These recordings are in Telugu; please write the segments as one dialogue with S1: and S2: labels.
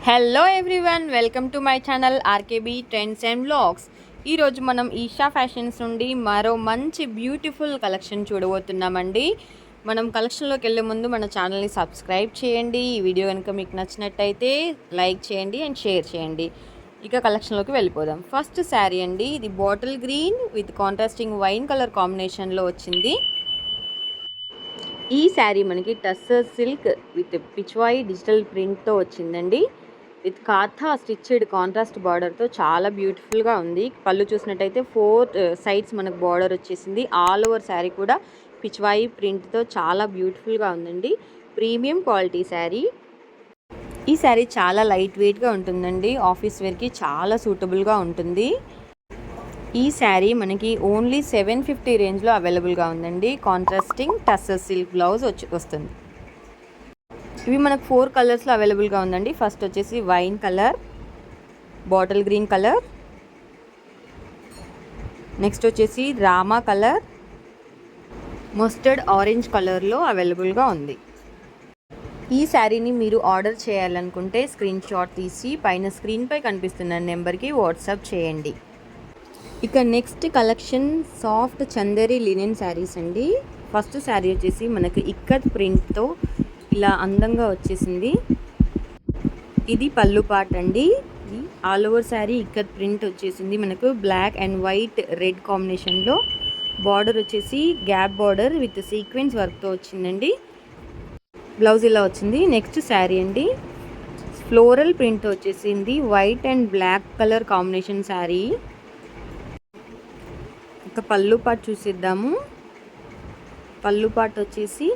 S1: Hello everyone, welcome to my channel RKB trends and vlogs. ఈరోజు మనం ఈషా ఫ్యాషన్స్ నుండి మరో మంచి బ్యూటిఫుల్ కలెక్షన్ చూడబోతున్నామండి. మనం కలెక్షన్లోకి వెళ్ళే ముందు మన ఛానల్ని సబ్స్క్రైబ్ చేయండి. ఈ వీడియో కనుక మీకు నచ్చినట్టయితే లైక్ చేయండి అండ్ షేర్ చేయండి. ఇక కలెక్షన్లోకి వెళ్ళిపోదాం. ఫస్ట్ శారీ అండి, ఇది bottle green with contrasting wine colour కాంబినేషన్లో వచ్చింది. ఈ శారీ మనకి tussar silk with pichwai digital ప్రింట్తో వచ్చిందండి. విత్ కాథా స్టిచ్డ్ కాంట్రాస్ట్ బార్డర్తో చాలా బ్యూటిఫుల్గా ఉంది. పళ్ళు చూసినట్టయితే 4 సైడ్స్ మనకు బార్డర్ వచ్చేసింది. ఆల్ ఓవర్ శారీ కూడా పిచ్వాయి ప్రింట్తో చాలా బ్యూటిఫుల్గా ఉందండి. Premium quality sari. ఈ శారీ చాలా లైట్ వెయిట్గా ఉంటుందండి. ఆఫీస్ వేర్కి చాలా సూటబుల్గా ఉంటుంది. ఈ శారీ మనకి ఓన్లీ 750 రేంజ్లో అవైలబుల్గా ఉందండి. కాంట్రాస్టింగ్ టస్సర్ సిల్క్ బ్లౌజ్ వస్తుంది. ఇవి మనకు 4 కలర్స్లో అవైలబుల్గా ఉందండి. ఫస్ట్ వచ్చేసి wine colour, bottle green colour, next వచ్చేసి రామా కలర్, మస్టర్డ్ ఆరెంజ్ కలర్లో అవైలబుల్గా ఉంది. ఈ శారీని మీరు ఆర్డర్ చేయాలనుకుంటే స్క్రీన్ షాట్ తీసి పైన స్క్రీన్పై కనిపిస్తున్న నెంబర్కి వాట్సాప్ చేయండి. ఇక next collection soft Chanderi linen saris అండి. ఫస్ట్ శారీ వచ్చేసి మనకు ఇక్కత్ ప్రింట్తో ఇలా అందంగా వచ్చేసింది. ఇది పళ్ళు పార్ట్ అండి. All over sari ikat print వచ్చేసింది. మనకు బ్లాక్ అండ్ వైట్ రెడ్ కాంబినేషన్లో బార్డర్ వచ్చేసి గ్యాప్ బార్డర్ విత్ సీక్వెన్స్ వర్క్తో వచ్చిందండి. బ్లౌజ్ ఇలా వచ్చింది. నెక్స్ట్ శారీ అండి, ఫ్లోరల్ ప్రింట్ వచ్చేసింది. White and black colour combination sari. ఇక పళ్ళు పార్ట్ చూసిద్దాము. పళ్ళు పార్ట్ వచ్చేసి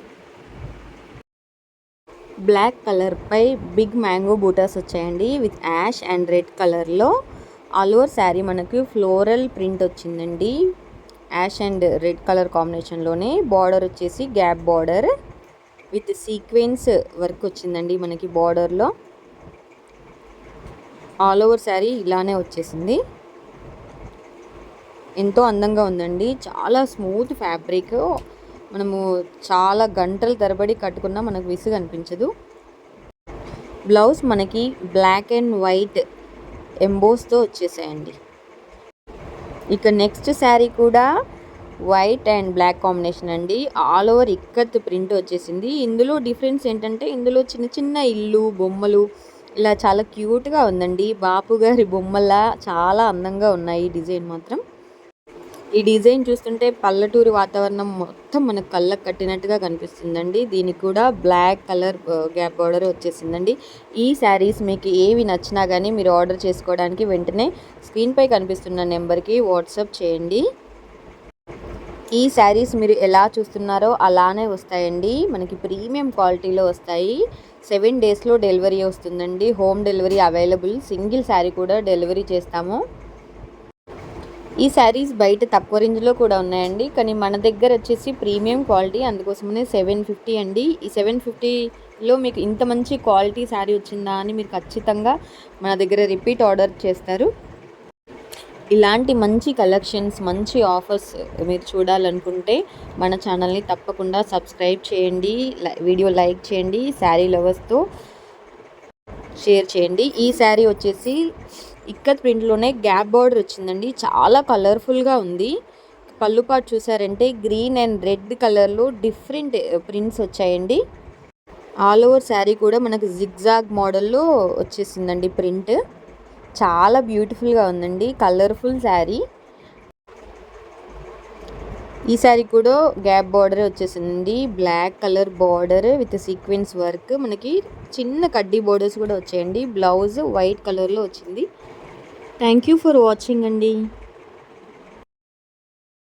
S1: బ్లాక్ కలర్పై బిగ్ మ్యాంగో బూటాస్ వచ్చాయండి విత్ యాష్ అండ్ రెడ్ కలర్లో. ఆల్ ఓవర్ శారీ మనకు ఫ్లోరల్ ప్రింట్ వచ్చిందండి. యాష్ అండ్ రెడ్ కలర్ కాంబినేషన్లోనే బార్డర్ వచ్చేసి gap border with sequence work వచ్చిందండి మనకి బార్డర్లో. ఆల్ ఓవర్ శారీ ఇలానే వచ్చేసింది. ఎంతో అందంగా ఉందండి. చాలా స్మూత్ ఫ్యాబ్రిక్. మనము చాలా గంటల తరబడి కట్టుకున్నా మనకు విసుగు అనిపించదు. బ్లౌజ్ మనకి బ్లాక్ అండ్ వైట్ ఎంబోస్తో వచ్చేసాయండి. ఇక నెక్స్ట్ శారీ కూడా వైట్ అండ్ బ్లాక్ కాంబినేషన్ అండి. ఆల్ ఓవర్ ఇక్కత్ ప్రింట్ వచ్చేసింది. ఇందులో డిఫరెన్స్ ఏంటంటే ఇందులో చిన్న చిన్న ఇల్లు బొమ్మలు ఇలా చాలా క్యూట్గా ఉందండి. బాపు గారి బొమ్మలా చాలా అందంగా ఉన్నాయి. డిజైన్ మాత్రం, ఈ డిజైన్ చూస్తుంటే పల్లెటూరు వాతావరణం మొత్తం మనకు కళ్ళకు కట్టినట్టుగా కనిపిస్తుందండి. దీనికి కూడా బ్లాక్ కలర్ గ్యాప్ బార్డర్ వచ్చేసిందండి. ఈ శారీస్ మీకు ఏవి నచ్చినా కానీ మీరు ఆర్డర్ చేసుకోవడానికి వెంటనే స్క్రీన్పై కనిపిస్తున్న నెంబర్కి వాట్సాప్ చేయండి. ఈ శారీస్ మీరు ఎలా చూస్తున్నారో అలానే వస్తాయండి. మనకి ప్రీమియం క్వాలిటీలో వస్తాయి. 7 డేస్లో డెలివరీ వస్తుందండి. Home delivery available. Single sari కూడా డెలివరీ చేస్తాము. ఈ శారీస్ బయట తక్కువ రేంజ్లో కూడా ఉన్నాయండి, కానీ మన దగ్గర వచ్చేసి ప్రీమియం క్వాలిటీ, అందుకోసమనే 750 అండి. ఈ 750లో మీకు ఇంత మంచి క్వాలిటీ శారీ వచ్చిందా అని మీరు ఖచ్చితంగా మన దగ్గర రిపీట్ ఆర్డర్ చేస్తారు. ఇలాంటి మంచి కలెక్షన్స్, మంచి ఆఫర్స్ మీరు చూడాలనుకుంటే మన ఛానల్ని తప్పకుండా సబ్స్క్రైబ్ చేయండి, వీడియో లైక్ చేయండి, శారీ లవర్స్తో షేర్ చేయండి. ఈ శారీ వచ్చేసి ఇక్కత్ ప్రింట్లోనే గ్యాప్ బార్డర్ వచ్చిందండి. చాలా కలర్ఫుల్గా ఉంది. పళ్ళు పార్ట్ చూసారంటే గ్రీన్ అండ్ రెడ్ కలర్లో డిఫరెంట్ ప్రింట్స్ వచ్చాయండి. ఆల్ ఓవర్ శారీ కూడా మనకు జిగ్జాగ్ మోడల్లో వచ్చేసిందండి ప్రింట్. చాలా బ్యూటిఫుల్గా ఉందండి. కలర్ఫుల్ శారీ. ఈ శారీ కూడా గ్యాప్ బార్డర్ వచ్చేసింది. Black colour border with sequence work. మనకి చిన్న కడ్డీ బోర్డర్స్ కూడా వచ్చాయండి. బ్లౌజ్ వైట్ కలర్లో వచ్చింది. థ్యాంక్ యూ ఫర్ వాచింగ్ అండి.